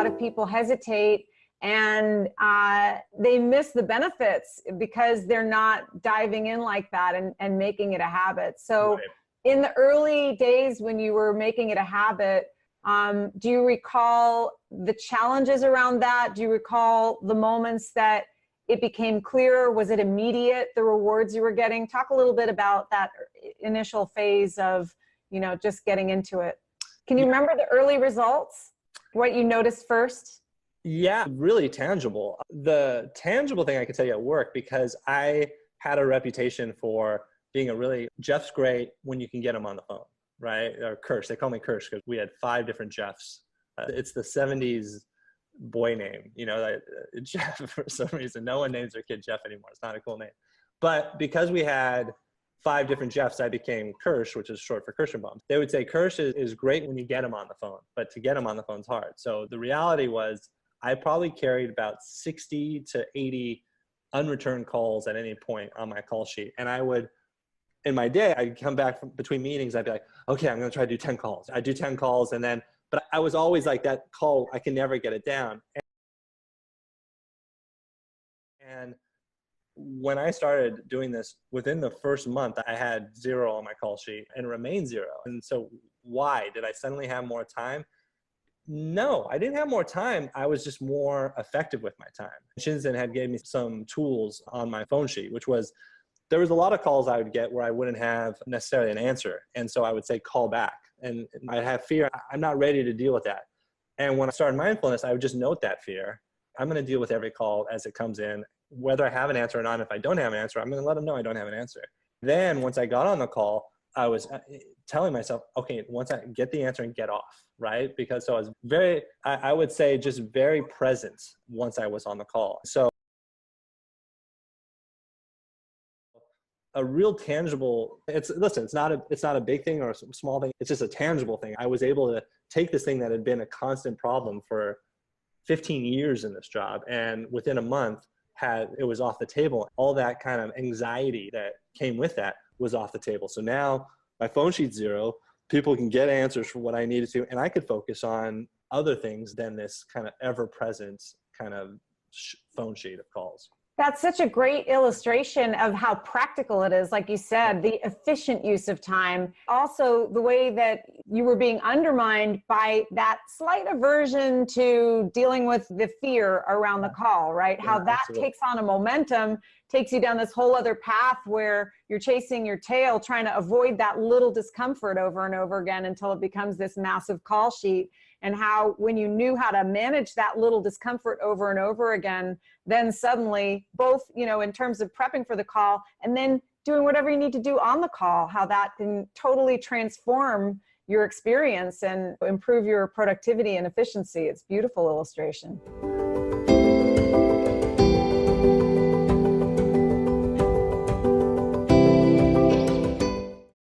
of people hesitate and they miss the benefits because they're not diving in like that and making it a habit. So Right. in the early days when you were making it a habit, do you recall the challenges around that? Do you recall the moments that it became clearer? Was it immediate, the rewards you were getting? Talk a little bit about that initial phase of, you know, just getting into it. Can you remember the early results? What you noticed first? Yeah, really tangible. The tangible thing I can tell you at work, because I had a reputation for being Jeff's great when you can get him on the phone, right? Or Kirsch, they call me Kirsch because we had 5 different Jeffs. It's the 70s boy name, you know, Jeff, for some reason. No one names their kid Jeff anymore. It's not a cool name. But because we had 5 different Jeffs, I became Kirsch, which is short for Kirschenbaum. They would say Kirsch is great when you get him on the phone, but to get him on the phone's hard. So the reality was I probably carried about 60 to 80 unreturned calls at any point on my call sheet. And I would, in my day, I'd come back from between meetings, I'd be like, okay, I'm going to try to do 10 calls. I do 10 calls. And then, but I was always like, that call, I can never get it down. And when I started doing this, within the first month, I had 0 on my call sheet and remained 0. And so why? Did I suddenly have more time? No, I didn't have more time. I was just more effective with my time. Shinzen had gave me some tools on my phone sheet, which was, there was a lot of calls I would get where I wouldn't have necessarily an answer. And so I would say, call back. And I'd have fear. I'm not ready to deal with that. And when I started mindfulness, I would just note that fear. I'm going to deal with every call as it comes in, whether I have an answer or not. If I don't have an answer, I'm going to let them know I don't have an answer. Then once I got on the call, I was telling myself, okay, once I get the answer and get off, right? Because so I was I would say just very present once I was on the call. So a real tangible, it's not a big thing or a small thing. It's just a tangible thing. I was able to take this thing that had been a constant problem for 15 years in this job, and within a month it was off the table. All that kind of anxiety that came with that was off the table. So now my phone sheet's 0. People can get answers for what I needed to, and I could focus on other things than this kind of ever-present kind of phone sheet of calls. That's such a great illustration of how practical it is. Like you said, the efficient use of time. Also, the way that you were being undermined by that slight aversion to dealing with the fear around the call, right? How that takes on a momentum, takes you down this whole other path where you're chasing your tail, trying to avoid that little discomfort over and over again until it becomes this massive call sheet. And how when you knew how to manage that little discomfort over and over again, then suddenly both, you know, in terms of prepping for the call and then doing whatever you need to do on the call, how that can totally transform your experience and improve your productivity and efficiency. It's a beautiful illustration.